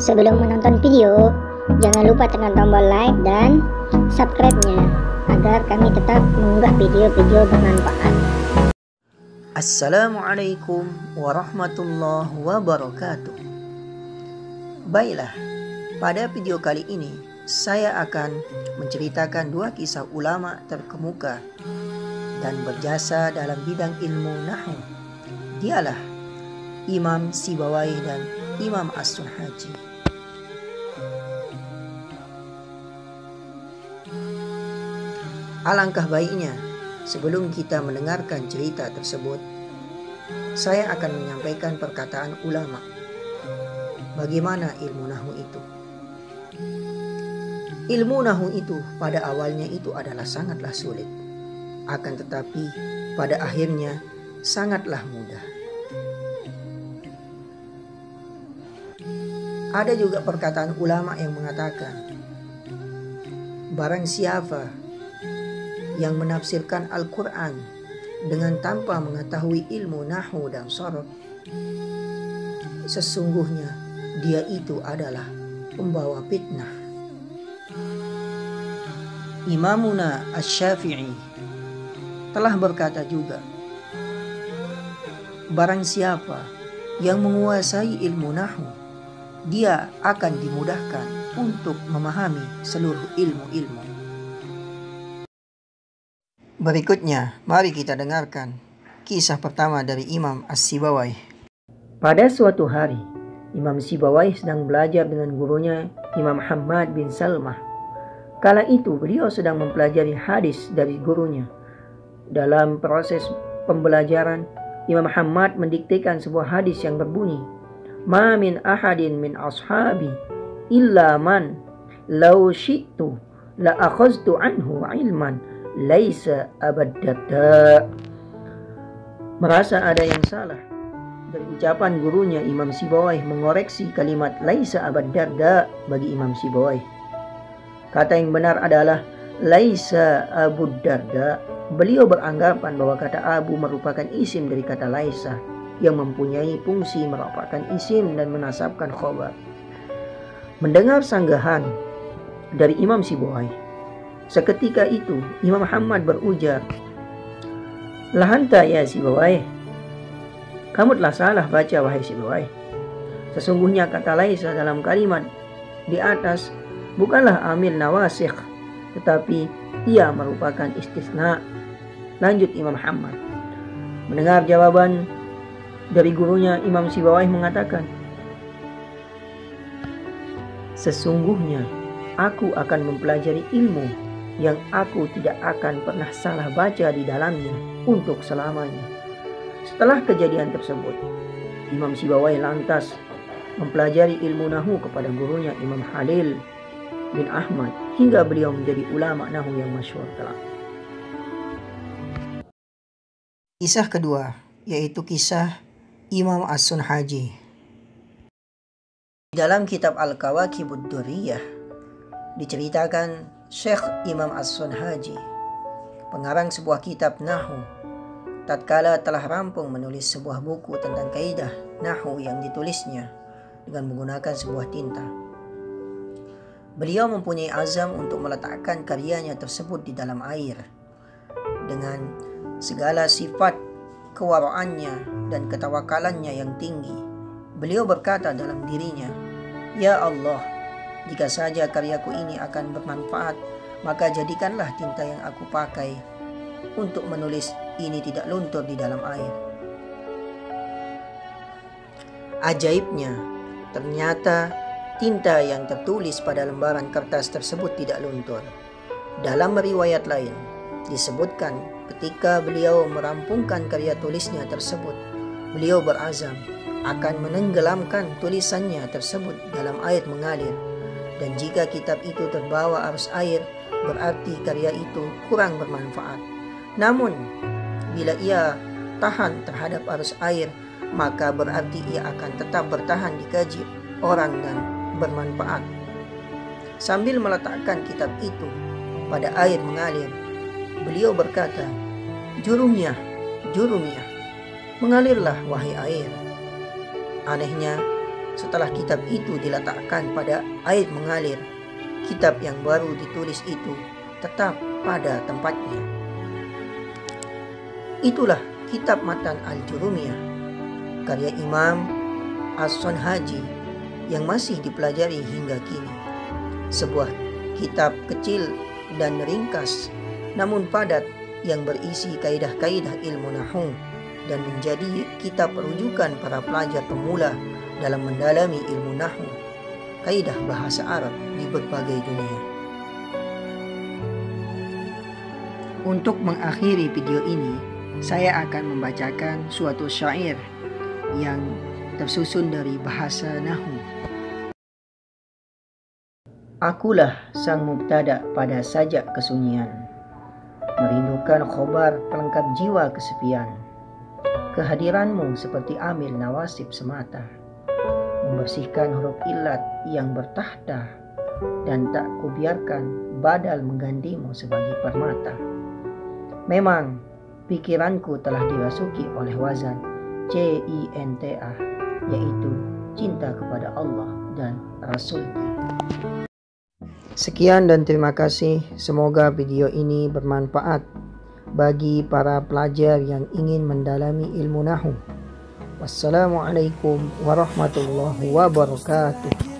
Sebelum menonton video, jangan lupa tekan tombol like dan subscribe-nya agar kami tetap mengunggah video-video bermanfaat. Assalamualaikum warahmatullahi wabarakatuh. Baiklah, pada video kali ini saya akan menceritakan dua kisah ulama terkemuka dan berjasa dalam bidang ilmu nahwu. Dialah Imam Sibawayh dan Imam As-Sunhaji. Alangkah baiknya sebelum kita mendengarkan cerita tersebut, saya akan menyampaikan perkataan ulama. Bagaimana ilmu nahwu itu? Ilmu nahwu itu pada awalnya itu adalah sangatlah sulit. Akan tetapi pada akhirnya sangatlah mudah. Ada juga perkataan ulama yang mengatakan, barang siapa yang menafsirkan Al-Quran dengan tanpa mengetahui ilmu nahwu dan sharaf, sesungguhnya dia itu adalah pembawa fitnah. Imamuna Asy-Syafi'i telah berkata juga, barang siapa yang menguasai ilmu nahwu, dia akan dimudahkan untuk memahami seluruh ilmu-ilmu. Berikutnya, mari kita dengarkan kisah pertama dari Imam As-Sibawayh. Pada suatu hari, Imam Sibawayh sedang belajar dengan gurunya Imam Hammad bin Salmah. Kala itu beliau sedang mempelajari hadis dari gurunya. Dalam proses pembelajaran, Imam Hammad mendiktekan sebuah hadis yang berbunyi, "Ma min ahadin min ashabi illa man law syi'tu la akhaztu anhu ilman laisa Abad Darda." Merasa ada yang salah dari ucapan gurunya, Imam Sibawayh mengoreksi kalimat laisa Abad Darda bagi Imam Sibawayh. Kata yang benar adalah laisa Abu Darda. Beliau beranggapan bahwa kata Abu merupakan isim dari kata laisa yang mempunyai fungsi merupakan isim dan menasabkan khobar. Mendengar sanggahan dari Imam Sibawayh, seketika itu Imam Muhammad berujar, "Lahanta ya Sibawayh, kamu telah salah baca wahai Sibawayh. Sesungguhnya kata laisa dalam kalimat di atas bukanlah amil nawasikh, tetapi ia merupakan istisna." Lanjut Imam Muhammad. Mendengar jawaban dari gurunya, Imam Sibawayh mengatakan, "Sesungguhnya aku akan mempelajari ilmu yang aku tidak akan pernah salah baca di dalamnya untuk selamanya." Setelah kejadian tersebut, Imam Sibawayh lantas mempelajari ilmu nahwu kepada gurunya Imam Khalil bin Ahmad hingga beliau menjadi ulama nahwu yang masyhur kelak. Kisah kedua yaitu kisah Imam As-Sunhaji. Dalam kitab Al-Kawakibud Durriyah diceritakan Syekh Imam As-Sunhaji, pengarang sebuah kitab nahwu, tatkala telah rampung menulis sebuah buku tentang kaidah nahwu yang ditulisnya dengan menggunakan sebuah tinta. Beliau mempunyai azam untuk meletakkan karyanya tersebut di dalam air. Dengan segala sifat kewaraannya dan ketawakalannya yang tinggi, beliau berkata dalam dirinya, "Ya Allah, jika saja karyaku ini akan bermanfaat, maka jadikanlah tinta yang aku pakai untuk menulis ini tidak luntur di dalam air." Ajaibnya, ternyata tinta yang tertulis pada lembaran kertas tersebut tidak luntur. Dalam riwayat lain disebutkan ketika beliau merampungkan karya tulisnya tersebut, beliau berazam akan menenggelamkan tulisannya tersebut dalam air mengalir, dan jika kitab itu terbawa arus air, berarti karya itu kurang bermanfaat. Namun bila ia tahan terhadap arus air, maka berarti ia akan tetap bertahan dikaji orang dan bermanfaat. Sambil meletakkan kitab itu pada air mengalir, beliau berkata, "Jurumiyah, jurumiyah, mengalirlah wahai air." Anehnya, setelah kitab itu diletakkan pada air mengalir, kitab yang baru ditulis itu tetap pada tempatnya. Itulah kitab Matan Al-Jurumiyah, karya Imam As-Sanhaji yang masih dipelajari hingga kini. Sebuah kitab kecil dan ringkas namun padat yang berisi kaidah-kaidah ilmu nahwu dan menjadi kitab rujukan para pelajar pemula dalam mendalami ilmu nahwu, kaidah bahasa Arab di berbagai dunia. Untuk mengakhiri video ini, saya akan membacakan suatu syair yang tersusun dari bahasa nahwu. Akulah sang mubtada pada sajak kesunyian, merindukan khobar pelengkap jiwa kesepian. Kehadiranmu seperti amil nawasib semata, membersihkan huruf ilat yang bertahta, dan tak kubiarkan badal menggantimu sebagai permata. Memang pikiranku telah dirasuki oleh wazan cinta, yaitu cinta kepada Allah dan Rasul-Nya. Sekian dan terima kasih. Semoga video ini bermanfaat bagi para pelajar yang ingin mendalami ilmu nahwu. Wassalamualaikum warahmatullahi wabarakatuh.